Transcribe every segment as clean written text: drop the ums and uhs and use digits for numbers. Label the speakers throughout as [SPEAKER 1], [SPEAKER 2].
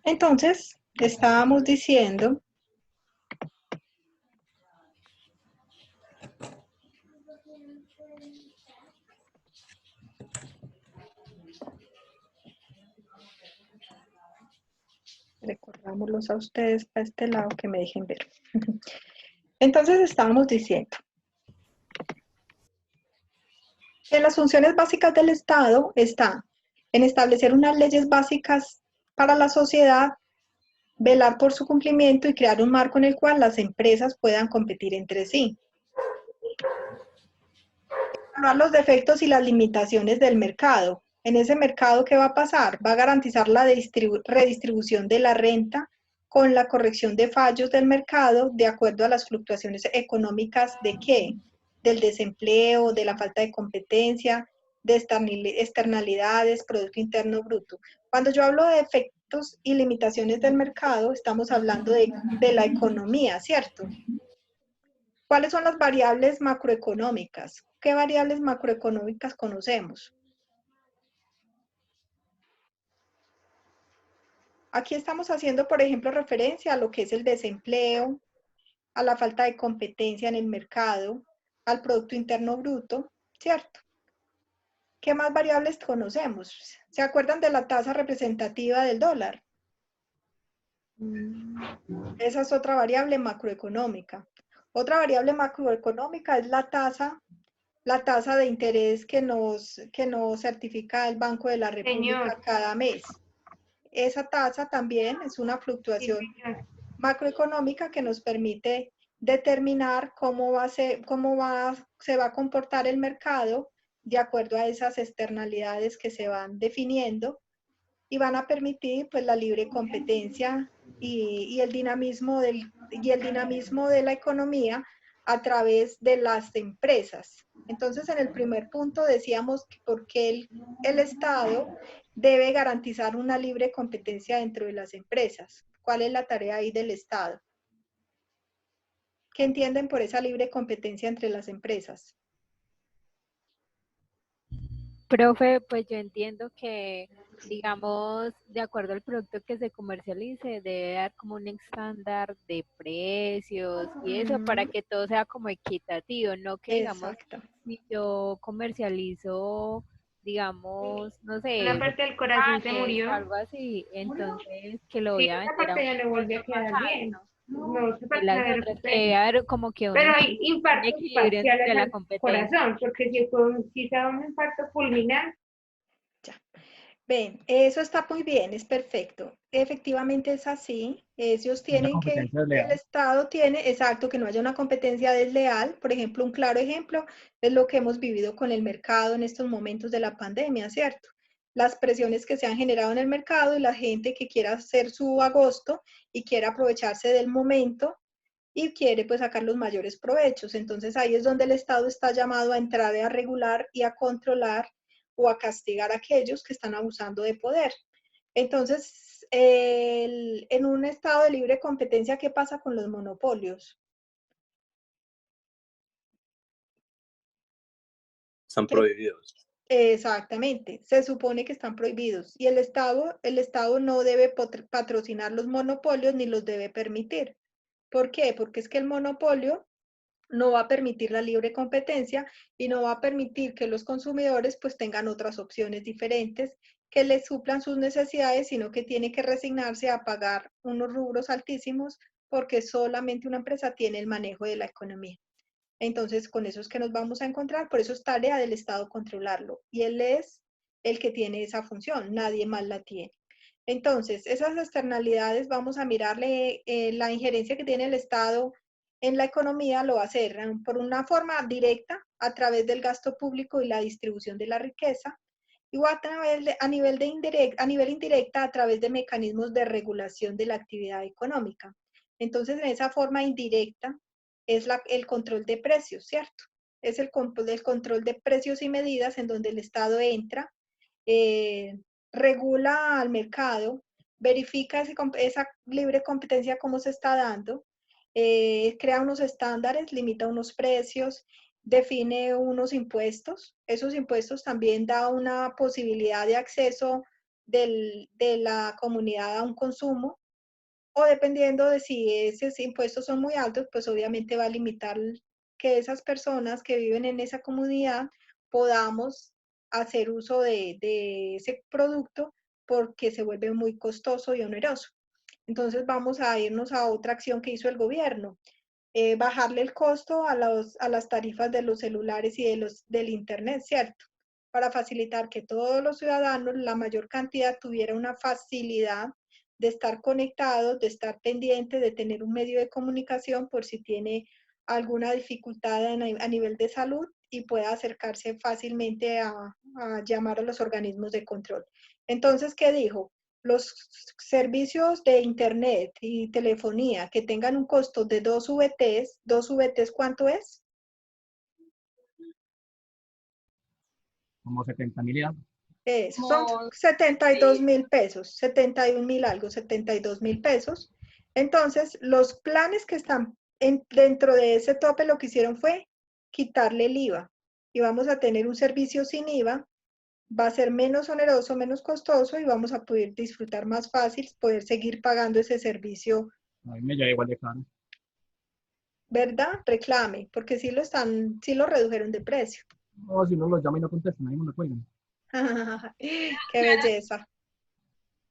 [SPEAKER 1] Entonces, estábamos diciendo, recordámoslos a ustedes para este lado que me dejen ver. Entonces, estábamos diciendo que las funciones básicas del Estado están en establecer unas leyes básicas para la sociedad, velar por su cumplimiento y crear un marco en el cual las empresas puedan competir entre sí. Evaluar los defectos y las limitaciones del mercado. En ese mercado, ¿qué va a pasar? Va a garantizar la redistribución de la renta con la corrección de fallos del mercado de acuerdo a las fluctuaciones económicas de qué? Del desempleo, de la falta de competencia, de externalidades, Producto Interno Bruto. Cuando yo hablo de efectos y limitaciones del mercado, estamos hablando de la economía, ¿cierto? ¿Cuáles son las variables macroeconómicas? ¿Qué variables macroeconómicas conocemos? Aquí estamos haciendo, por ejemplo, referencia a lo que es el desempleo, a la falta de competencia en el mercado, al Producto Interno Bruto, ¿cierto? ¿Qué más variables conocemos? ¿Se acuerdan de la tasa representativa del dólar? Esa es otra variable macroeconómica. Otra variable macroeconómica es la tasa de interés que nos certifica el Banco de la
[SPEAKER 2] Señor.
[SPEAKER 1] República cada mes. Esa tasa también es una
[SPEAKER 2] Sí,
[SPEAKER 1] fluctuación
[SPEAKER 2] señor.
[SPEAKER 1] macroeconómica que nos permite determinar se va a comportar el mercado de acuerdo a esas externalidades que se van definiendo y van a permitir pues la libre competencia y el dinamismo de la economía a través de las empresas. Entonces, en el primer punto decíamos que porque el Estado debe garantizar una libre competencia dentro de las empresas. ¿Cuál es la tarea ahí del Estado? ¿Qué entienden por esa libre competencia entre las empresas?
[SPEAKER 3] Profe, pues yo entiendo que, digamos, de acuerdo al producto que se comercialice, debe dar como un estándar de precios y eso para que todo sea como equitativo, no que, digamos,
[SPEAKER 1] Exacto.
[SPEAKER 3] si yo comercializo, digamos, no
[SPEAKER 2] Una
[SPEAKER 3] sé,
[SPEAKER 2] parte del corazón se
[SPEAKER 3] panes o
[SPEAKER 2] murió.
[SPEAKER 3] algo así, entonces que lo
[SPEAKER 2] Sí,
[SPEAKER 3] voy a
[SPEAKER 2] esa
[SPEAKER 3] vender a
[SPEAKER 2] parte
[SPEAKER 3] un
[SPEAKER 2] ya le vuelve a
[SPEAKER 3] costo más
[SPEAKER 2] quedar bien.
[SPEAKER 3] alto.
[SPEAKER 2] No, esa
[SPEAKER 3] Y
[SPEAKER 2] parte
[SPEAKER 3] las
[SPEAKER 2] no le
[SPEAKER 3] otras que
[SPEAKER 2] recupera.
[SPEAKER 3] debe haber como que
[SPEAKER 2] Pero hay
[SPEAKER 3] un
[SPEAKER 2] infartos
[SPEAKER 3] equilibrio
[SPEAKER 2] parciales
[SPEAKER 3] entre la
[SPEAKER 2] al
[SPEAKER 3] competencia.
[SPEAKER 2] corazón, porque si se da un infarto fulminante,
[SPEAKER 1] Ya. Ven, eso está muy bien, es perfecto. Efectivamente es así. Ellos
[SPEAKER 4] Una
[SPEAKER 1] tienen que,
[SPEAKER 4] competencia
[SPEAKER 1] el
[SPEAKER 4] desleal.
[SPEAKER 1] Estado tiene, exacto, que no haya una competencia desleal. Por ejemplo, un claro ejemplo es lo que hemos vivido con el mercado en estos momentos de la pandemia, ¿cierto? Las presiones que se han generado en el mercado y la gente que quiera hacer su agosto y quiera aprovecharse del momento y quiere pues sacar los mayores provechos. Entonces ahí es donde el Estado está llamado a entrar a regular y a controlar o a castigar a aquellos que están abusando de poder. Entonces, en un estado de libre competencia, ¿qué pasa con los monopolios?
[SPEAKER 5] Están prohibidos.
[SPEAKER 1] Exactamente, se supone que están prohibidos y el Estado no debe patrocinar los monopolios ni los debe permitir. ¿Por qué? Porque es que el monopolio no va a permitir la libre competencia y no va a permitir que los consumidores pues tengan otras opciones diferentes que les suplan sus necesidades, sino que tiene que resignarse a pagar unos rubros altísimos porque solamente una empresa tiene el manejo de la economía. Entonces, con eso es que nos vamos a encontrar, por eso es tarea del Estado controlarlo y él es el que tiene esa función, nadie más la tiene. Entonces, esas externalidades vamos a mirarle la injerencia que tiene el Estado en la economía, lo va a hacer por una forma directa a través del gasto público y la distribución de la riqueza, y a nivel indirecta a través de mecanismos de regulación de la actividad económica. Entonces, en esa forma indirecta es el control de precios, ¿cierto? Es el control de precios y medidas en donde el Estado entra, eh, regula al mercado, verifica esa libre competencia cómo se está dando, crea unos estándares, limita unos precios, define unos impuestos. Esos impuestos también da una posibilidad de acceso de la comunidad a un consumo, o dependiendo de si esos impuestos son muy altos, pues obviamente va a limitar que esas personas que viven en esa comunidad podamos hacer uso de ese producto porque se vuelve muy costoso y oneroso. Entonces vamos a irnos a otra acción que hizo el gobierno, bajarle el costo a las tarifas de los celulares y del internet, ¿cierto? Para facilitar que todos los ciudadanos, la mayor cantidad, tuviera una facilidad de estar conectados, de estar pendientes, de tener un medio de comunicación por si tiene alguna dificultad a nivel de salud y pueda acercarse fácilmente a llamar a los organismos de control. Entonces, ¿qué dijo? Los servicios de internet y telefonía que tengan un costo de 2 VTs, ¿cuánto es?
[SPEAKER 4] Como 70.000 ya.
[SPEAKER 1] Son
[SPEAKER 2] Como
[SPEAKER 1] 72.000 pesos, 71.000 algo, 72.000 pesos. Entonces, los planes que están dentro de ese tope lo que hicieron fue quitarle el IVA y vamos a tener un servicio sin IVA, va a ser menos oneroso, menos costoso y vamos a poder disfrutar más fácil, poder seguir pagando ese servicio,
[SPEAKER 4] A mí me llega igual de caro.
[SPEAKER 1] ¿verdad? Reclame, porque sí lo redujeron de precio.
[SPEAKER 4] No, si no los llama y no contestan, ahí no me cuelgan.
[SPEAKER 1] Qué belleza.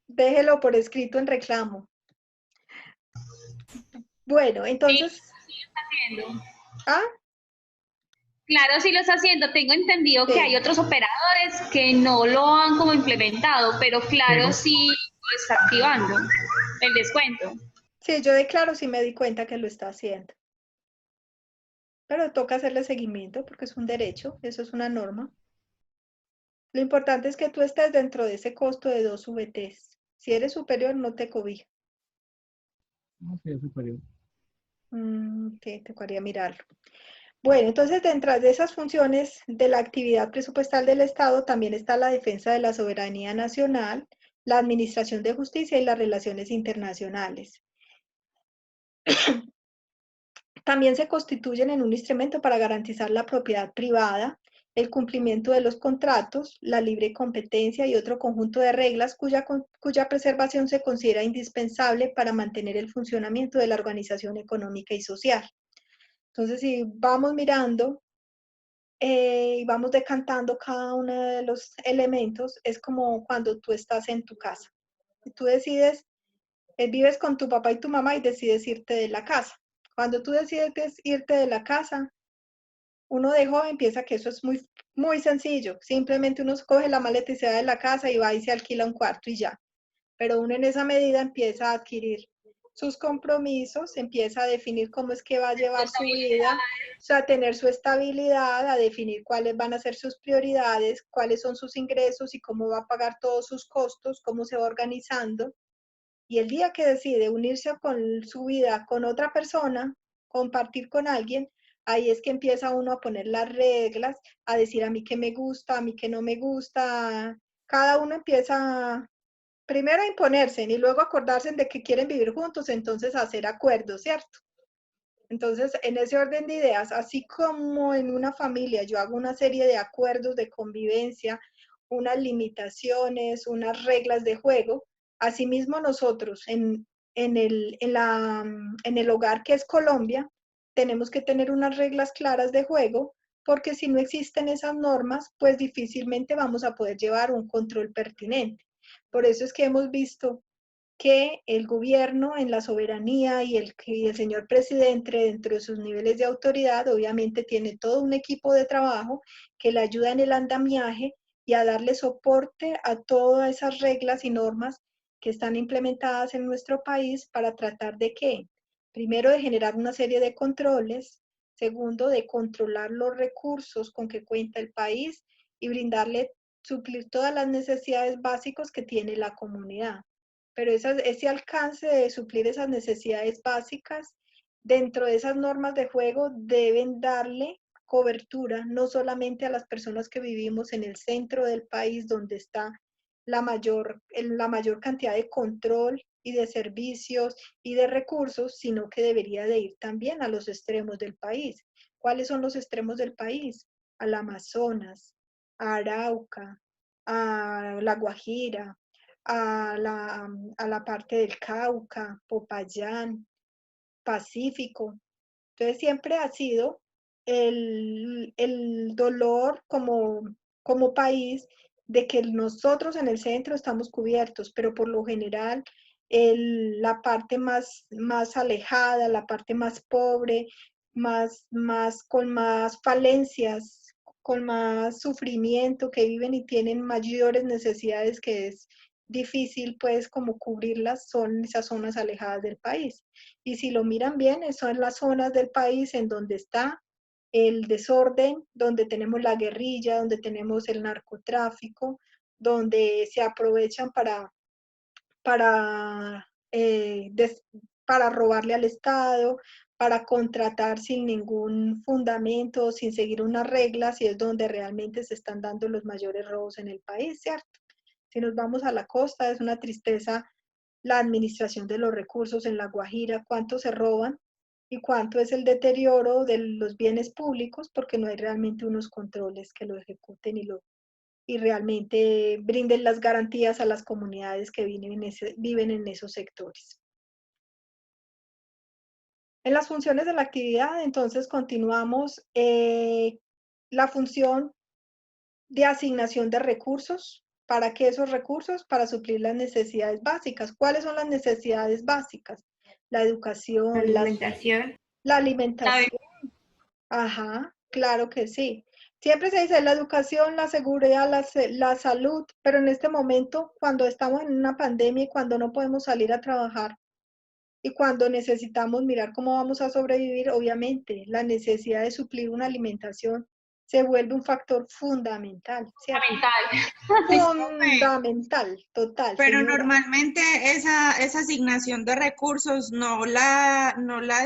[SPEAKER 1] Déjelo por escrito en reclamo. Bueno, entonces,
[SPEAKER 2] haciendo.
[SPEAKER 1] ¿ah?
[SPEAKER 2] Claro, sí lo está haciendo. Tengo entendido que hay
[SPEAKER 1] Sí,
[SPEAKER 2] otros operadores que no lo han como implementado, pero claro,
[SPEAKER 4] Sí.
[SPEAKER 2] sí lo está activando el descuento.
[SPEAKER 1] sí, yo declaro sí me di cuenta que lo está haciendo. Pero toca hacerle seguimiento porque es un derecho, eso es una norma. Lo importante es que tú estés dentro de ese costo de 2 VTs. Si eres superior, no te cobija.
[SPEAKER 4] No, sí, es superior.
[SPEAKER 1] Te tocaría mirarlo. Bueno, entonces dentro de esas funciones de la actividad presupuestal del Estado también está la defensa de la soberanía nacional, la administración de justicia y las relaciones internacionales. También se constituyen en un instrumento para garantizar la propiedad privada, el cumplimiento de los contratos, la libre competencia y otro conjunto de reglas cuya preservación se considera indispensable para mantener el funcionamiento de la organización económica y social. Entonces, si vamos mirando y vamos decantando cada uno de los elementos, es como cuando tú estás en tu casa. Tú decides, vives con tu papá y tu mamá y decides irte de la casa. Cuando tú decides irte de la casa, uno de joven piensa que eso es muy, muy sencillo. Simplemente uno coge la maleta y se va de la casa y va y se alquila un cuarto y ya. Pero uno en esa medida empieza a adquirir sus compromisos, empieza a definir cómo es que va a llevar su vida, o sea, a tener su estabilidad, a definir cuáles van a ser sus prioridades, cuáles son sus ingresos y cómo va a pagar todos sus costos, cómo se va organizando. Y el día que decide unirse con su vida con otra persona, compartir con alguien, ahí es que empieza uno a poner las reglas, a decir a mí qué me gusta, a mí qué no me gusta. Cada uno empieza primero a imponerse y luego acordarse de que quieren vivir juntos, entonces hacer acuerdos, ¿cierto? Entonces, en ese orden de ideas, así como en una familia yo hago una serie de acuerdos de convivencia, unas limitaciones, unas reglas de juego, asimismo nosotros en el hogar que es Colombia, tenemos que tener unas reglas claras de juego, porque si no existen esas normas, pues difícilmente vamos a poder llevar un control pertinente. Por eso es que hemos visto que el gobierno en la soberanía y el señor presidente dentro de sus niveles de autoridad obviamente tiene todo un equipo de trabajo que le ayuda en el andamiaje y a darle soporte a todas esas reglas y normas que están implementadas en nuestro país para tratar de que, primero, de generar una serie de controles, segundo, de controlar los recursos con que cuenta el país y brindarle, suplir todas las necesidades básicas que tiene la comunidad. Pero ese alcance de suplir esas necesidades básicas dentro de esas normas de juego deben darle cobertura no solamente a las personas que vivimos en el centro del país donde está la mayor cantidad de control y de servicios y de recursos, sino que debería de ir también a los extremos del país. ¿Cuáles son los extremos del país? Al Amazonas, a Arauca, a La Guajira, a la parte del Cauca, Popayán, Pacífico. Entonces siempre ha sido el dolor como país de que nosotros en el centro estamos cubiertos, pero por lo general la parte más alejada, la parte más pobre, con más falencias, con más sufrimiento, que viven y tienen mayores necesidades que es difícil pues como cubrirlas, son esas zonas alejadas del país. Y si lo miran bien, son las zonas del país en donde está el desorden, donde tenemos la guerrilla, donde tenemos el narcotráfico, donde se aprovechan para, eh, des, para robarle al Estado, para contratar sin ningún fundamento, sin seguir unas reglas, y es donde realmente se están dando los mayores robos en el país, ¿cierto? Si nos vamos a la costa, es una tristeza la administración de los recursos en La Guajira, cuánto se roban y cuánto es el deterioro de los bienes públicos, porque no hay realmente unos controles que lo ejecuten y realmente brinden las garantías a las comunidades que viven en esos sectores. En las funciones de la actividad, entonces continuamos la función de asignación de recursos. ¿Para qué esos recursos? Para suplir las necesidades básicas. ¿Cuáles son las necesidades básicas? La educación,
[SPEAKER 2] Alimentación.
[SPEAKER 1] la alimentación. Ajá, claro que sí. Siempre se dice la educación, la seguridad, la salud, pero en este momento, cuando estamos en una pandemia y cuando no podemos salir a trabajar y cuando necesitamos mirar cómo vamos a sobrevivir, obviamente la necesidad de suplir una alimentación se vuelve un factor fundamental, ¿cierto? Fundamental, total,
[SPEAKER 6] Pero
[SPEAKER 1] señora.
[SPEAKER 6] normalmente esa asignación de recursos no la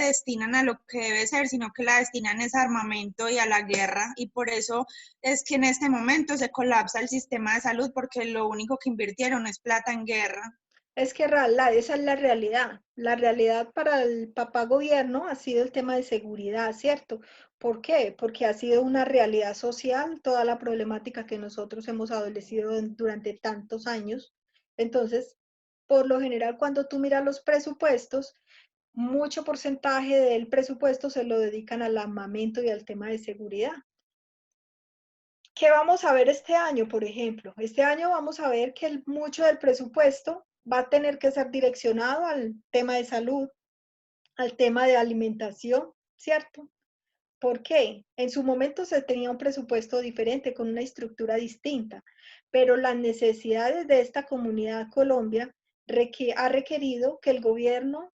[SPEAKER 6] destinan a lo que debe ser, sino que la destinan es a armamento y a la guerra, y por eso es que en este momento se colapsa el sistema de salud, porque lo único que invirtieron es plata en guerra.
[SPEAKER 1] Es que esa es la realidad. La realidad para el papá gobierno ha sido el tema de seguridad, ¿cierto? ¿Por qué? Porque ha sido una realidad social toda la problemática que nosotros hemos adolecido durante tantos años. Entonces, por lo general, cuando tú miras los presupuestos, mucho porcentaje del presupuesto se lo dedican al armamento y al tema de seguridad. ¿Qué vamos a ver este año, por ejemplo? Este año vamos a ver que mucho del presupuesto va a tener que ser direccionado al tema de salud, al tema de alimentación, ¿cierto? ¿Por qué? En su momento se tenía un presupuesto diferente, con una estructura distinta, pero las necesidades de esta comunidad Colombia ha requerido que el gobierno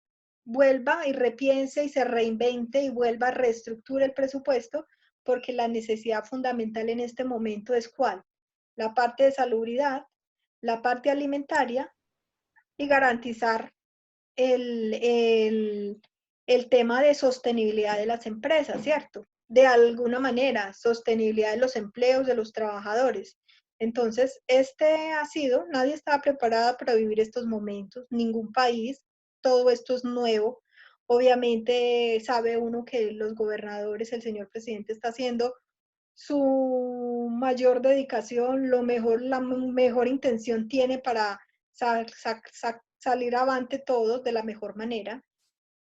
[SPEAKER 1] vuelva y repiense y se reinvente y vuelva a reestructurar el presupuesto, porque la necesidad fundamental en este momento es ¿cuál? La parte de salubridad, la parte alimentaria y garantizar el tema de sostenibilidad de las empresas, ¿cierto? De alguna manera, sostenibilidad de los empleos de los trabajadores. Entonces, nadie estaba preparada para vivir estos momentos, ningún país, todo esto es nuevo. Obviamente sabe uno que los gobernadores, el señor presidente está haciendo su mayor dedicación, la mejor intención tiene para salir avante todos de la mejor manera.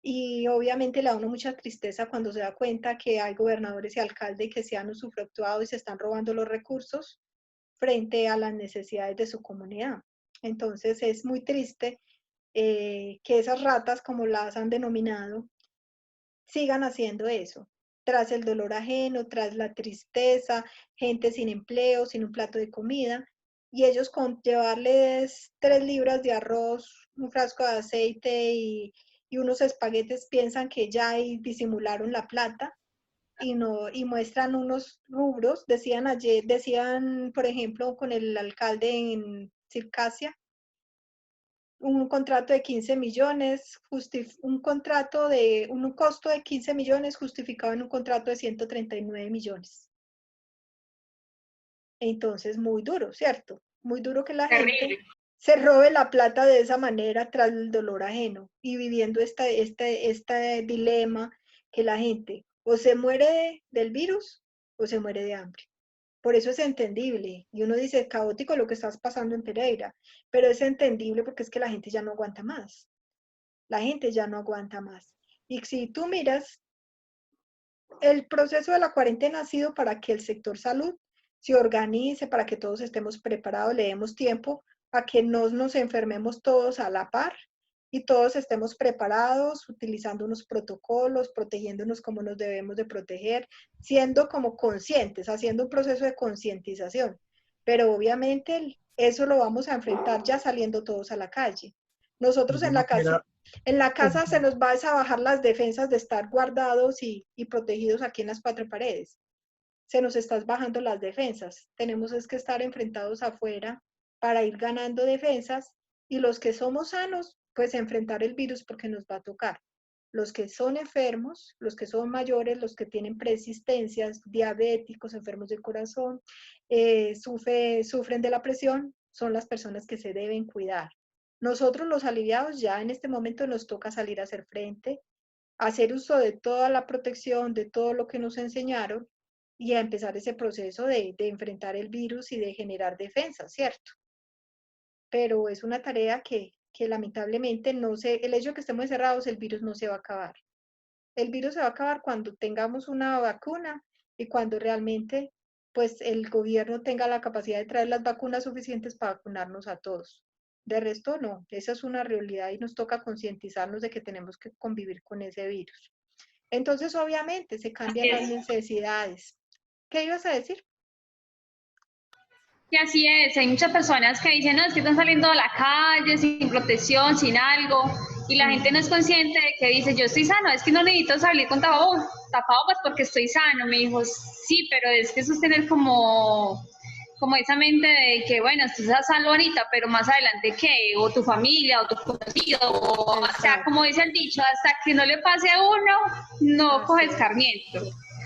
[SPEAKER 1] Y obviamente le da a uno mucha tristeza cuando se da cuenta que hay gobernadores y alcaldes que se han usufructuado y se están robando los recursos frente a las necesidades de su comunidad. Entonces es muy triste que esas ratas, como las han denominado, sigan haciendo eso, tras el dolor ajeno, tras la tristeza, gente sin empleo, sin un plato de comida, y ellos con llevarles 3 libras de arroz, un frasco de aceite y unos espaguetes piensan que ya disimularon la plata y no, y muestran unos rubros, decían, por ejemplo, con el alcalde en Circasia, un contrato de 15 millones, un costo de 15 millones justificado en un contrato de 139 millones. Entonces, muy duro, ¿cierto? Muy duro que la gente se robe la plata de esa manera tras el dolor ajeno y viviendo este dilema que la gente o se muere del virus o se muere de hambre. Por eso es entendible. Y uno dice, caótico lo que estás pasando en Pereira, pero es entendible porque es que la gente ya no aguanta más. La gente ya no aguanta más. Y si tú miras, el proceso de la cuarentena ha sido para que el sector salud se organice, para que todos estemos preparados, le demos tiempo a que no nos enfermemos todos a la par y todos estemos preparados, utilizando unos protocolos, protegiéndonos como nos debemos de proteger, siendo como conscientes, haciendo un proceso de concientización. Pero obviamente eso lo vamos a enfrentar ya saliendo todos a la calle. Nosotros
[SPEAKER 4] Yo no quiero,
[SPEAKER 1] en la
[SPEAKER 4] pues,
[SPEAKER 1] casa se nos va a bajar las defensas de estar guardados y protegidos aquí en las cuatro paredes. Se nos están bajando las defensas. Tenemos es que estar enfrentados afuera para ir ganando defensas y los que somos sanos, pues enfrentar el virus porque nos va a tocar. Los que son enfermos, los que son mayores, los que tienen persistencias, diabéticos, enfermos del corazón, sufren de la presión, son las personas que se deben cuidar. Nosotros los aliviados ya en este momento nos toca salir a hacer frente, hacer uso de toda la protección, de todo lo que nos enseñaron y a empezar ese proceso de enfrentar el virus y de generar defensa, ¿cierto? Pero es una tarea que lamentablemente no se, el hecho de que estemos encerrados, el virus no se va a acabar. El virus se va a acabar cuando tengamos una vacuna y cuando realmente pues el gobierno tenga la capacidad de traer las vacunas suficientes para vacunarnos a todos. De resto, no, esa es una realidad y nos toca concientizarnos de que tenemos que convivir con ese virus. Entonces, obviamente, se cambian
[SPEAKER 2] Así
[SPEAKER 1] las
[SPEAKER 2] es.
[SPEAKER 1] necesidades. ¿Qué ibas a decir?
[SPEAKER 2] Y así es, hay muchas personas que dicen, no, es que están saliendo a la calle sin protección, sin algo, y la gente no es consciente de que dice, yo estoy sano, es que no necesito salir con tapabocas porque estoy sano. Me dijo, sí, pero es que eso es tener como esa mente de que, bueno, estás salvo ahorita, pero más adelante, ¿qué? O tu familia, o tu conocido, o sea, como dice el dicho, hasta que no le pase a uno, no
[SPEAKER 1] Así
[SPEAKER 2] coge
[SPEAKER 1] es,
[SPEAKER 2] escarmiento.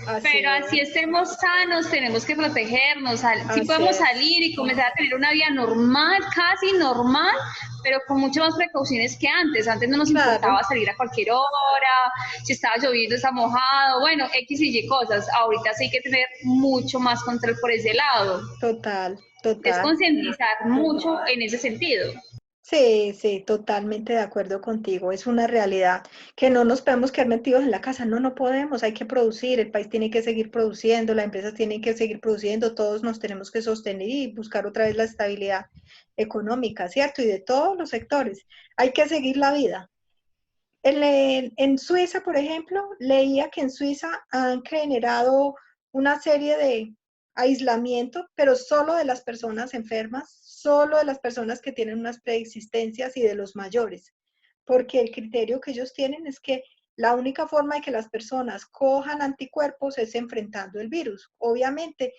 [SPEAKER 1] así
[SPEAKER 2] Pero así
[SPEAKER 1] es,
[SPEAKER 2] estemos sanos, tenemos que protegernos. Sí
[SPEAKER 1] así
[SPEAKER 2] podemos
[SPEAKER 1] es.
[SPEAKER 2] salir y comenzar a tener una vida normal, casi normal, pero con muchas más precauciones que antes. Antes no nos
[SPEAKER 1] Claro,
[SPEAKER 2] importaba salir a cualquier hora, si estaba lloviendo, está mojado, bueno, X y Y cosas. Ahorita sí hay que tener mucho más control por ese lado.
[SPEAKER 1] total,
[SPEAKER 2] Es
[SPEAKER 1] total.
[SPEAKER 2] concientizar mucho en ese sentido.
[SPEAKER 1] Sí, sí, totalmente de acuerdo contigo. Es una realidad que no nos podemos quedar metidos en la casa. No, no podemos. Hay que producir. El país tiene que seguir produciendo, las empresas tienen que seguir produciendo. Todos nos tenemos que sostener y buscar otra vez la estabilidad económica, ¿cierto? Y de todos los sectores. Hay que seguir la vida. En Suiza, por ejemplo, leía que en Suiza han generado una serie de aislamiento, pero solo de las personas enfermas, solo de las personas que tienen unas preexistencias y de los mayores, porque el criterio que ellos tienen es que la única forma de que las personas cojan anticuerpos es enfrentando el virus. Obviamente,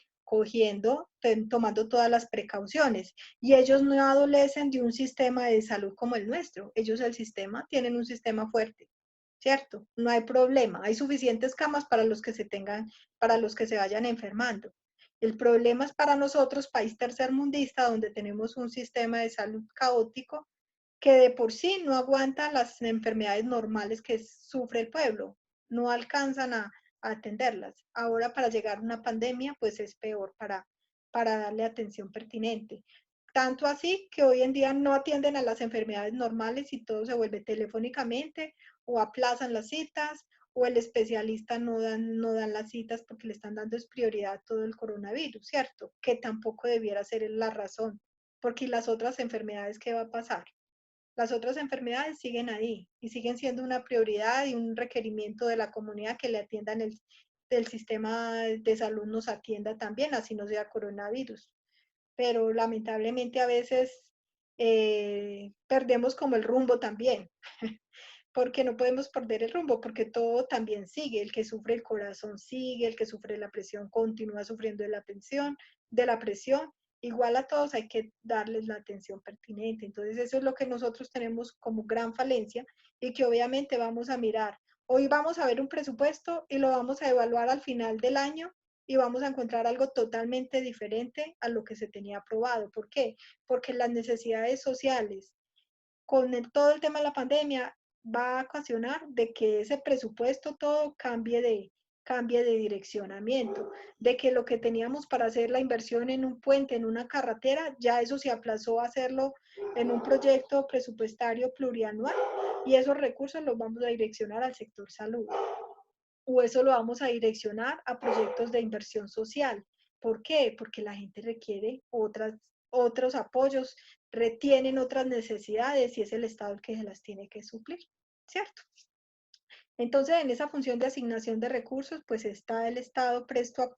[SPEAKER 1] tomando todas las precauciones. Y ellos no adolecen de un sistema de salud como el nuestro. Ellos tienen un sistema fuerte, ¿cierto? No hay problema. Hay suficientes camas para los que para los que se vayan enfermando. El problema es para nosotros, país tercermundista, donde tenemos un sistema de salud caótico que de por sí no aguantan las enfermedades normales que sufre el pueblo, no alcanzan a atenderlas. Ahora para llegar a una pandemia, pues es peor para darle atención pertinente. Tanto así que hoy en día no atienden a las enfermedades normales y todo se vuelve telefónicamente o aplazan las citas o el especialista no dan las citas porque le están dando prioridad a todo el coronavirus, ¿cierto? Que tampoco debiera ser la razón, porque las otras enfermedades, ¿qué va a pasar? Las otras enfermedades siguen ahí y siguen siendo una prioridad y un requerimiento de la comunidad que le atiendan del sistema de salud nos atienda también, así no sea coronavirus. Pero lamentablemente a veces perdemos como el rumbo también, porque no podemos perder el rumbo, porque todo también sigue, el que sufre el corazón sigue, el que sufre la presión continúa sufriendo de la presión, igual a todos hay que darles la atención pertinente. Entonces eso es lo que nosotros tenemos como gran falencia y que obviamente vamos a mirar. Hoy vamos a ver un presupuesto y lo vamos a evaluar al final del año y vamos a encontrar algo totalmente diferente a lo que se tenía aprobado. ¿Por qué? Porque las necesidades sociales con todo el tema de la pandemia va a ocasionar de que ese presupuesto todo cambie cambie de direccionamiento, de que lo que teníamos para hacer la inversión en un puente, en una carretera, ya eso se aplazó a hacerlo en un proyecto presupuestario plurianual y esos recursos los vamos a direccionar al sector salud o eso lo vamos a direccionar a proyectos de inversión social. ¿Por qué? Porque la gente requiere otros apoyos, retienen otras necesidades y es el Estado el que se las tiene que suplir, ¿cierto? Entonces, en esa función de asignación de recursos, pues está el Estado presto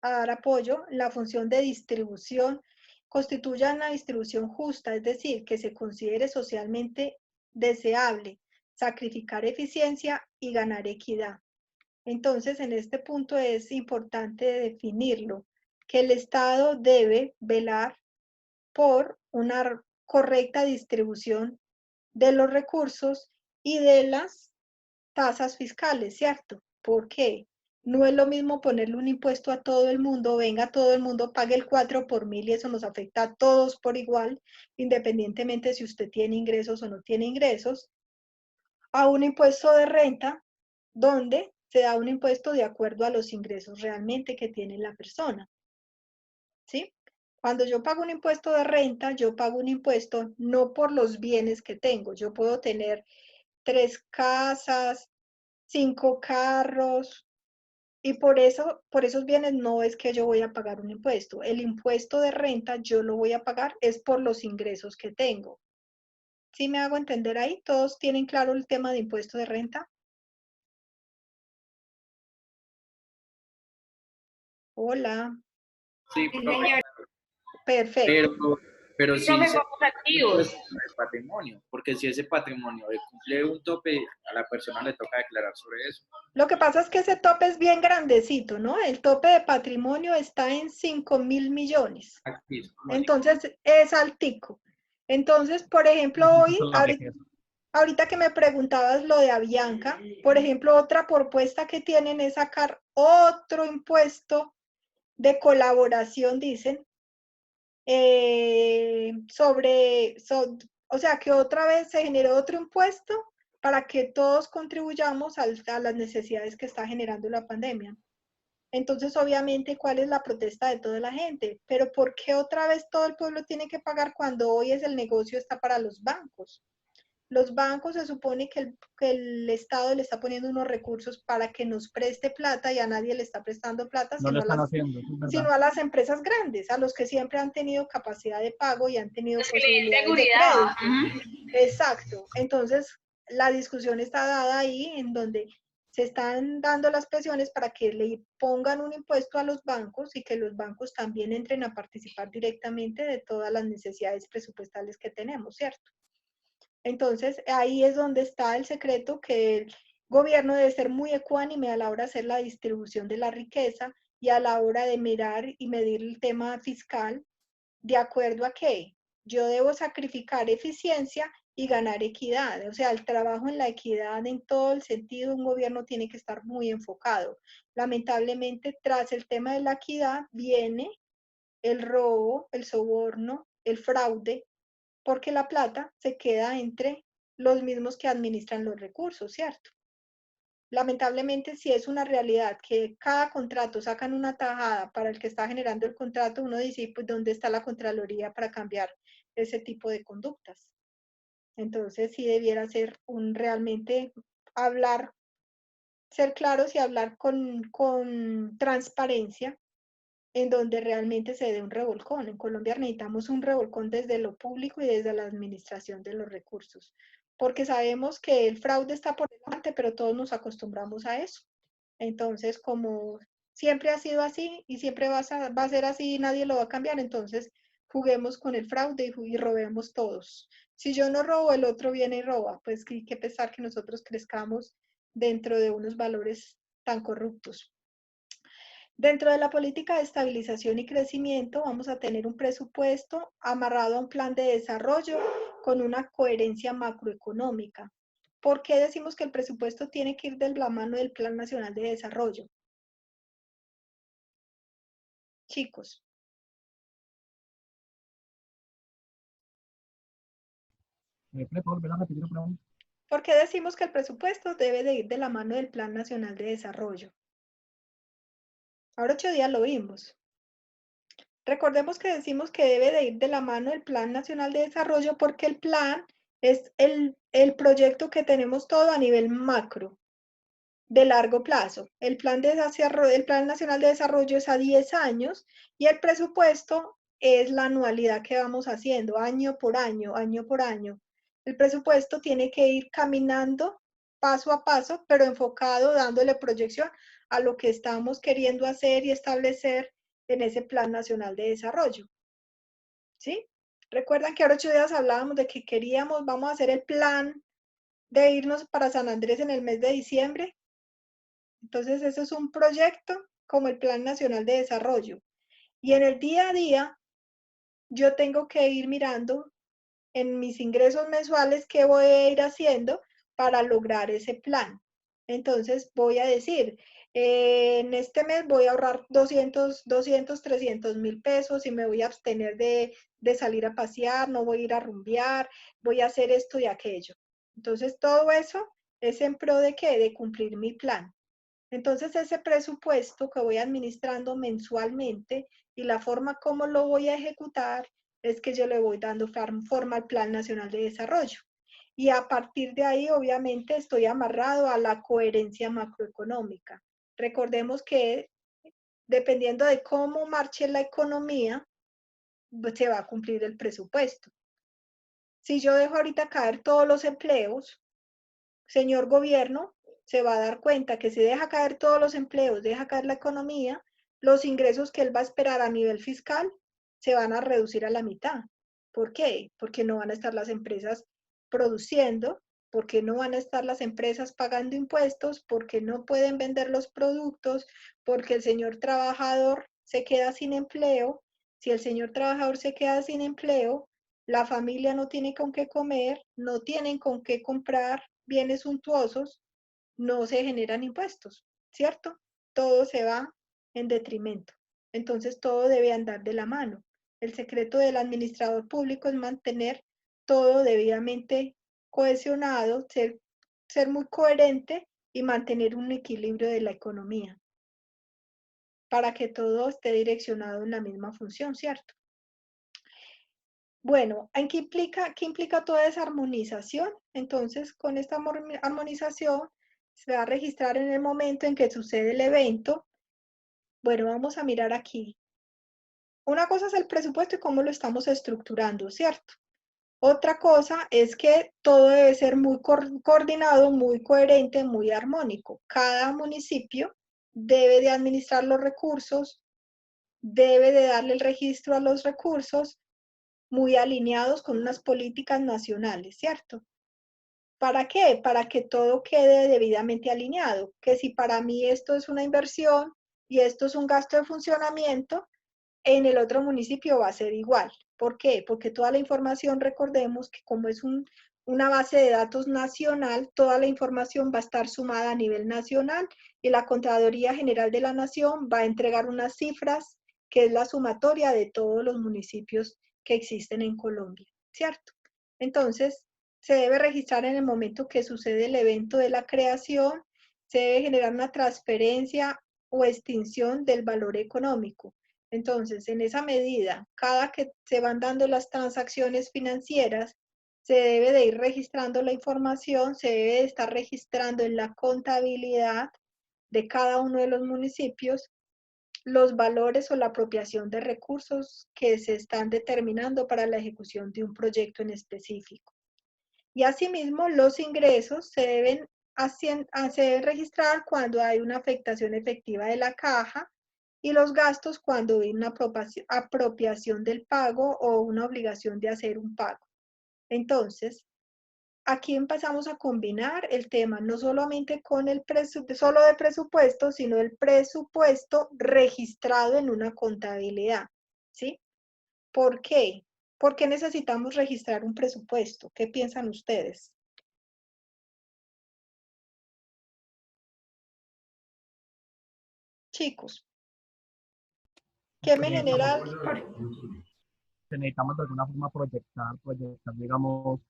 [SPEAKER 1] a dar apoyo. La función de distribución constituye una distribución justa, es decir, que se considere socialmente deseable, sacrificar eficiencia y ganar equidad. Entonces, en este punto es importante definirlo, que el Estado debe velar por una correcta distribución de los recursos y de las tasas fiscales, ¿cierto? ¿Por qué? No es lo mismo ponerle un impuesto a todo el mundo, venga, todo el mundo pague el 4 por mil y eso nos afecta a todos por igual, independientemente si usted tiene ingresos o no tiene ingresos, a un impuesto de renta donde se da un impuesto de acuerdo a los ingresos realmente que tiene la persona, ¿sí? Cuando yo pago un impuesto de renta, yo pago un impuesto no por los bienes que tengo. Yo puedo tener 3 casas, 5 carros, y por esos bienes no es que yo voy a pagar un impuesto. El impuesto de renta yo lo voy a pagar es por los ingresos que tengo. ¿Sí me hago entender ahí? ¿Todos tienen claro el tema de impuesto de renta? Hola.
[SPEAKER 7] Sí,
[SPEAKER 2] Sí,
[SPEAKER 7] profe,
[SPEAKER 2] señor.
[SPEAKER 1] Perfecto.
[SPEAKER 7] pero
[SPEAKER 2] Sí,
[SPEAKER 7] sí
[SPEAKER 2] profe,
[SPEAKER 7] se
[SPEAKER 2] vamos activos.
[SPEAKER 7] el patrimonio, porque si ese patrimonio cumple un tope, a la persona le toca declarar sobre eso.
[SPEAKER 1] Lo que pasa es que ese tope es bien grandecito, ¿no? El tope de patrimonio está en 5.000 millones.
[SPEAKER 7] Aquí,
[SPEAKER 1] Entonces, es altico. Entonces, por ejemplo, hoy,
[SPEAKER 4] La riqueza.
[SPEAKER 1] ahorita que me preguntabas lo de Avianca, por ejemplo, otra propuesta que tienen es sacar otro impuesto de colaboración, dicen, o sea, que otra vez se generó otro impuesto para que todos contribuyamos a las necesidades que está generando la pandemia. Entonces, obviamente, ¿cuál es la protesta de toda la gente? Pero ¿por qué otra vez todo el pueblo tiene que pagar cuando hoy es el negocio está para los bancos? Los bancos se supone que el Estado le está poniendo unos recursos para que nos preste plata y a nadie le está prestando plata,
[SPEAKER 4] No lo están haciendo, es verdad.
[SPEAKER 1] sino a las empresas grandes, a los que siempre han tenido capacidad de pago y han tenido
[SPEAKER 2] Los que le den
[SPEAKER 1] posibilidades de
[SPEAKER 2] seguridad.
[SPEAKER 1] crédito. Exacto. Entonces, la discusión está dada ahí en donde se están dando las presiones para que le pongan un impuesto a los bancos y que los bancos también entren a participar directamente de todas las necesidades presupuestales que tenemos, ¿cierto? Entonces, ahí es donde está el secreto, que el gobierno debe ser muy ecuánime a la hora de hacer la distribución de la riqueza y a la hora de mirar y medir el tema fiscal, de acuerdo a que yo debo sacrificar eficiencia y ganar equidad. O sea, el trabajo en la equidad en todo el sentido, un gobierno tiene que estar muy enfocado. Lamentablemente, tras el tema de la equidad viene el robo, el soborno, el fraude, porque la plata se queda entre los mismos que administran los recursos, ¿cierto? Lamentablemente, si es una realidad que cada contrato sacan una tajada para el que está generando el contrato, uno dice, pues, ¿dónde está la Contraloría para cambiar ese tipo de conductas? Entonces, sí debiera ser realmente hablar, ser claros y hablar con transparencia en donde realmente se dé un revolcón. En Colombia necesitamos un revolcón desde lo público y desde la administración de los recursos, porque sabemos que el fraude está por delante, pero todos nos acostumbramos a eso. Entonces, como siempre ha sido así y siempre va a ser así y nadie lo va a cambiar, entonces juguemos con el fraude y robemos todos. Si yo no robo, el otro viene y roba, pues qué pesar que nosotros crezcamos dentro de unos valores tan corruptos. Dentro de la política de estabilización y crecimiento vamos a tener un presupuesto amarrado a un plan de desarrollo con una coherencia macroeconómica. ¿Por qué decimos que el presupuesto tiene que ir de la mano del Plan Nacional de Desarrollo? Chicos,
[SPEAKER 4] ¿Puede volver a repetir la pregunta?
[SPEAKER 1] ¿por qué decimos que el presupuesto debe de ir de la mano del Plan Nacional de Desarrollo? Ahora 8 días lo vimos. Recordemos que decimos que debe de ir de la mano el Plan Nacional de Desarrollo porque el plan es el proyecto que tenemos todo a nivel macro, de largo plazo. El plan Nacional de Desarrollo es a 10 años y el presupuesto es la anualidad que vamos haciendo, año por año, año por año. El presupuesto tiene que ir caminando paso a paso, pero enfocado, dándole proyección a lo que estamos queriendo hacer y establecer en ese Plan Nacional de Desarrollo. ¿Sí? Recuerdan que ahora 8 días hablábamos de que vamos a hacer el plan de irnos para San Andrés en el mes de diciembre. Entonces, eso es un proyecto como el Plan Nacional de Desarrollo. Y en el día a día, yo tengo que ir mirando en mis ingresos mensuales qué voy a ir haciendo para lograr ese plan. Entonces, voy a decir, en este mes voy a ahorrar 200, 300 mil pesos y me voy a abstener de salir a pasear, no voy a ir a rumbear, voy a hacer esto y aquello. Entonces, todo eso es en pro de qué? De cumplir mi plan. Entonces, ese presupuesto que voy administrando mensualmente y la forma como lo voy a ejecutar es que yo le voy dando forma al Plan Nacional de Desarrollo. Y a partir de ahí, obviamente, estoy amarrado a la coherencia macroeconómica. Recordemos que dependiendo de cómo marche la economía, se va a cumplir el presupuesto. Si yo dejo ahorita caer todos los empleos, señor gobierno, se va a dar cuenta que si deja caer todos los empleos, deja caer la economía, los ingresos que él va a esperar a nivel fiscal se van a reducir a la mitad. ¿Por qué? Porque no van a estar las empresas produciendo, porque no van a estar las empresas pagando impuestos, porque no pueden vender los productos, porque el señor trabajador se queda sin empleo. Si el señor trabajador se queda sin empleo, la familia no tiene con qué comer, no tienen con qué comprar bienes suntuosos, no se generan impuestos, ¿cierto? Todo se va en detrimento. Entonces todo debe andar de la mano. El secreto del administrador público es mantener todo debidamente cohesionado, ser muy coherente y mantener un equilibrio de la economía para que todo esté direccionado en la misma función, ¿cierto? Bueno, qué implica toda esa armonización? Entonces, con esta armonización se va a registrar en el momento en que sucede el evento. Bueno, vamos a mirar aquí. Una cosa es el presupuesto y cómo lo estamos estructurando, ¿cierto? Otra cosa es que todo debe ser muy coordinado, muy coherente, muy armónico. Cada municipio debe de administrar los recursos, debe de darle el registro a los recursos, muy alineados con unas políticas nacionales, ¿cierto? ¿Para qué? Para que todo quede debidamente alineado, que si para mí esto es una inversión y esto es un gasto de funcionamiento, en el otro municipio va a ser igual. ¿Por qué? Porque toda la información, recordemos que como es una base de datos nacional, toda la información va a estar sumada a nivel nacional y la Contraloría General de la Nación va a entregar unas cifras que es la sumatoria de todos los municipios que existen en Colombia, ¿cierto? Entonces, se debe registrar en el momento que sucede el evento de la creación, se debe generar una transferencia o extinción del valor económico. Entonces, en esa medida, cada que se van dando las transacciones financieras, se debe de ir registrando la información, se debe de estar registrando en la contabilidad de cada uno de los municipios los valores o la apropiación de recursos que se están determinando para la ejecución de un proyecto en específico. Y asimismo, los ingresos se deben registrar cuando hay una afectación efectiva de la caja y los gastos cuando hay una apropiación del pago o una obligación de hacer un pago. Entonces, aquí empezamos a combinar el tema no solamente con solo de presupuesto, sino el presupuesto registrado en una contabilidad, ¿sí? ¿Por qué? ¿Por qué necesitamos registrar un presupuesto? ¿Qué piensan ustedes? Chicos, ¿qué me genera?
[SPEAKER 4] Necesitamos de alguna forma proyectar, digamos,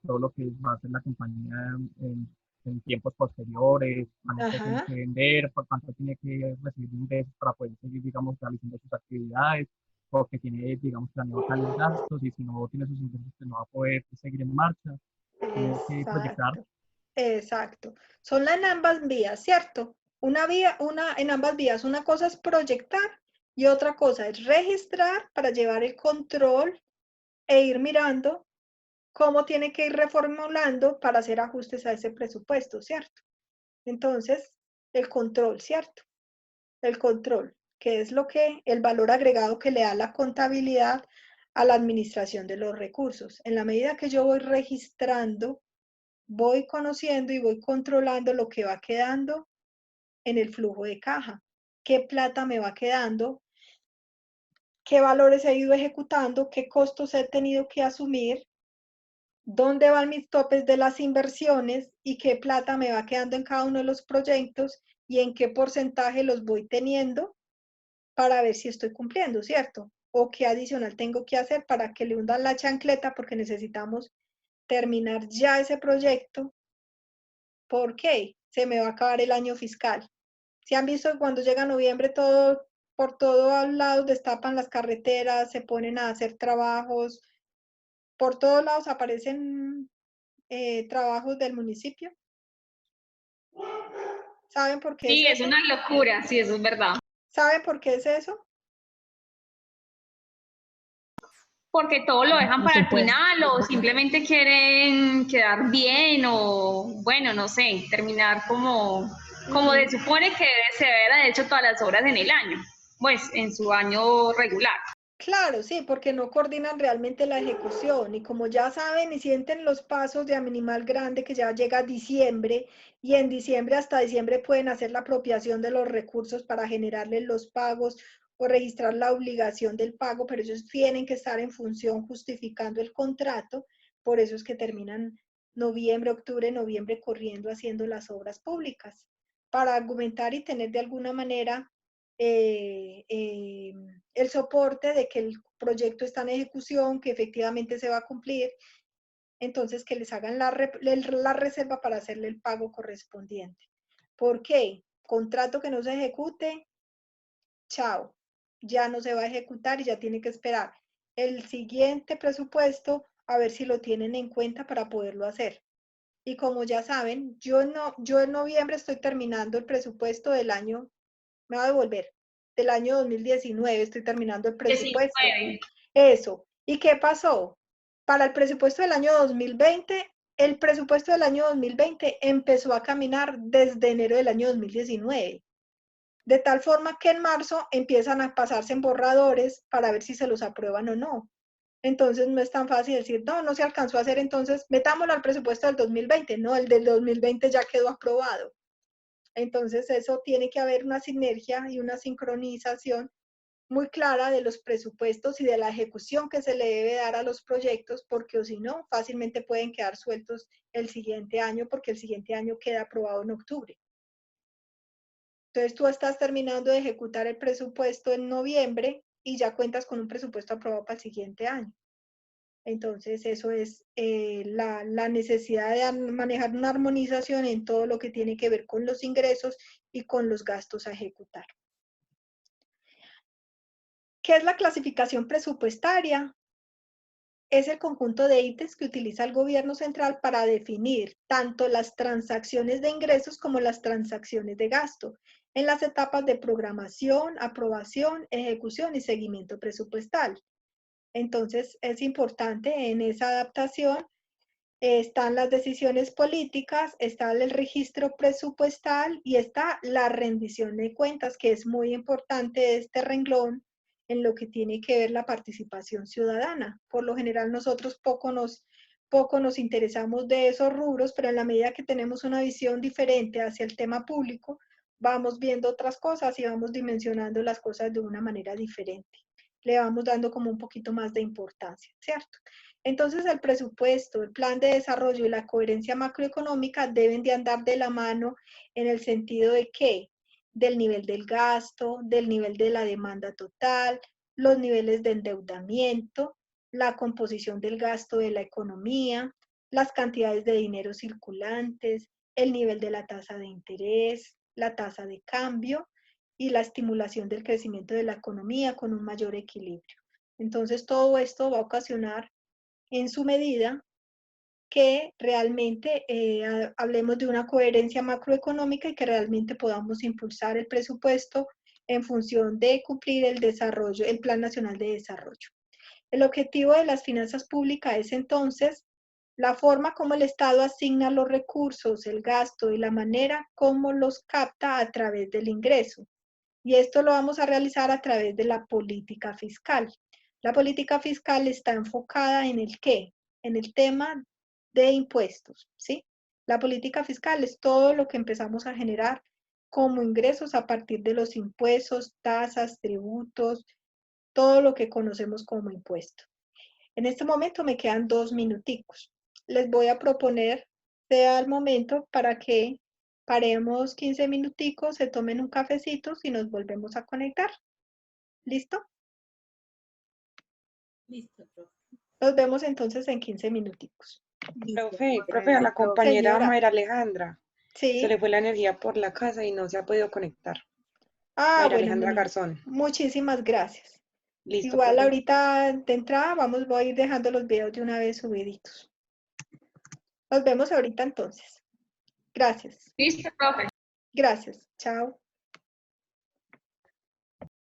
[SPEAKER 4] todo lo que va a hacer la compañía en en tiempos posteriores, cuánto tiene
[SPEAKER 1] Ajá,
[SPEAKER 4] que vender, por cuánto tiene que recibir de ingresos para poder seguir, digamos, realizando sus actividades, porque tiene, digamos, planeado tales gastos y si no tiene sus ingresos, pues no va a poder seguir en marcha. Tiene que proyectar.
[SPEAKER 1] exacto, exacto. Son en ambas vías, ¿cierto? Una vía, en ambas vías, una cosa es proyectar y otra cosa es registrar para llevar el control e ir mirando cómo tiene que ir reformulando para hacer ajustes a ese presupuesto, ¿cierto? Entonces, el control, ¿cierto? El control, que es lo que, el valor agregado que le da la contabilidad a la administración de los recursos. En la medida que yo voy registrando, voy conociendo y voy controlando lo que va quedando en el flujo de caja. ¿Qué plata me va quedando? ¿Qué valores he ido ejecutando? ¿Qué costos he tenido que asumir? ¿Dónde van mis topes de las inversiones y qué plata me va quedando en cada uno de los proyectos y en qué porcentaje los voy teniendo para ver si estoy cumpliendo, ¿cierto? O qué adicional tengo que hacer para que le hundan la chancleta porque necesitamos terminar ya ese proyecto. ¿Por qué? Se me va a acabar el año fiscal. Si han visto que cuando llega noviembre todo, por todos lados destapan las carreteras, se ponen a hacer trabajos, por todos lados aparecen trabajos del municipio. ¿Saben por qué es
[SPEAKER 2] Sí, es
[SPEAKER 1] eso?
[SPEAKER 2] una locura, sí, eso es verdad.
[SPEAKER 1] ¿Saben por qué es eso?
[SPEAKER 2] Porque todo lo dejan para el final o simplemente quieren quedar bien o, bueno, no sé, terminar como se supone que se haber hecho todas las obras en el año, pues en su año regular.
[SPEAKER 1] Claro, sí, porque no coordinan realmente la ejecución y como ya saben y sienten los pasos de Aminimal Grande que ya llega diciembre y en diciembre hasta diciembre pueden hacer la apropiación de los recursos para generarles los pagos o registrar la obligación del pago, pero ellos tienen que estar en función justificando el contrato, por eso es que terminan noviembre, octubre, noviembre corriendo haciendo las obras públicas para argumentar y tener de alguna manera el soporte de que el proyecto está en ejecución, que efectivamente se va a cumplir, entonces que les hagan la reserva para hacerle el pago correspondiente. ¿Por qué? Contrato que no se ejecute, chao, ya no se va a ejecutar y ya tiene que esperar el siguiente presupuesto a ver si lo tienen en cuenta para poderlo hacer. Y como ya saben, yo en noviembre estoy terminando el presupuesto del año, me va a devolver, del año 2019, estoy terminando el presupuesto.
[SPEAKER 2] 19.
[SPEAKER 1] Eso. ¿Y qué pasó? Para el presupuesto del año 2020, el presupuesto del año 2020 empezó a caminar desde enero del año 2019. De tal forma que en marzo empiezan a pasarse en borradores para ver si se los aprueban o no. Entonces no es tan fácil decir, no, no se alcanzó a hacer, entonces metámoslo al presupuesto del 2020. No, el del 2020 ya quedó aprobado. Entonces eso tiene que haber una sinergia y una sincronización muy clara de los presupuestos y de la ejecución que se le debe dar a los proyectos, porque o si no, fácilmente pueden quedar sueltos el siguiente año, porque el siguiente año queda aprobado en octubre. Entonces tú estás terminando de ejecutar el presupuesto en noviembre y ya cuentas con un presupuesto aprobado para el siguiente año. Entonces eso es la necesidad de manejar una armonización en todo lo que tiene que ver con los ingresos y con los gastos a ejecutar. ¿Qué es la clasificación presupuestaria? Es el conjunto de ítems que utiliza el gobierno central para definir tanto las transacciones de ingresos como las transacciones de gasto en las etapas de programación, aprobación, ejecución y seguimiento presupuestal. Entonces, es importante en esa adaptación, están las decisiones políticas, está el registro presupuestal y está la rendición de cuentas, que es muy importante este renglón en lo que tiene que ver la participación ciudadana. Por lo general nosotros poco nos interesamos de esos rubros, pero en la medida que tenemos una visión diferente hacia el tema público, vamos viendo otras cosas y vamos dimensionando las cosas de una manera diferente. Le vamos dando como un poquito más de importancia, ¿cierto? Entonces el presupuesto, el plan de desarrollo y la coherencia macroeconómica deben de andar de la mano en el sentido de que del nivel del gasto, del nivel de la demanda total, los niveles de endeudamiento, la composición del gasto de la economía, las cantidades de dinero circulantes, el nivel de la tasa de interés, la tasa de cambio y la estimulación del crecimiento de la economía con un mayor equilibrio. Entonces, todo esto va a ocasionar en su medida que realmente hablemos de una coherencia macroeconómica y que realmente podamos impulsar el presupuesto en función de cumplir el desarrollo, el Plan Nacional de Desarrollo. El objetivo de las finanzas públicas es entonces la forma como el Estado asigna los recursos, el gasto y la manera como los capta a través del ingreso. Y esto lo vamos a realizar a través de la política fiscal. La política fiscal está enfocada en el qué, en el tema de impuestos, ¿sí? La política fiscal es todo lo que empezamos a generar como ingresos a partir de los impuestos, tasas, tributos, todo lo que conocemos como impuesto. En este momento me quedan 2 minuticos. Les voy a proponer, sea el momento para que paremos 15 minuticos, se tomen un cafecito y nos volvemos a conectar. ¿Listo?
[SPEAKER 8] Listo, profe.
[SPEAKER 1] Nos vemos entonces en 15 minuticos.
[SPEAKER 9] Profe, a la compañera
[SPEAKER 1] Señora.
[SPEAKER 9] Mayra Alejandra se
[SPEAKER 1] Sí.
[SPEAKER 9] le fue la energía por la casa y no se ha podido conectar.
[SPEAKER 1] Ah,
[SPEAKER 9] Mayra
[SPEAKER 1] bueno,
[SPEAKER 9] Alejandra
[SPEAKER 1] niña.
[SPEAKER 9] Garzón.
[SPEAKER 1] Muchísimas gracias.
[SPEAKER 9] Listo,
[SPEAKER 1] Igual
[SPEAKER 9] profe.
[SPEAKER 1] ahorita de entrada voy a ir dejando los videos de una vez subiditos. Nos vemos ahorita entonces. Gracias.
[SPEAKER 2] Listo, profe.
[SPEAKER 1] Gracias. Chao.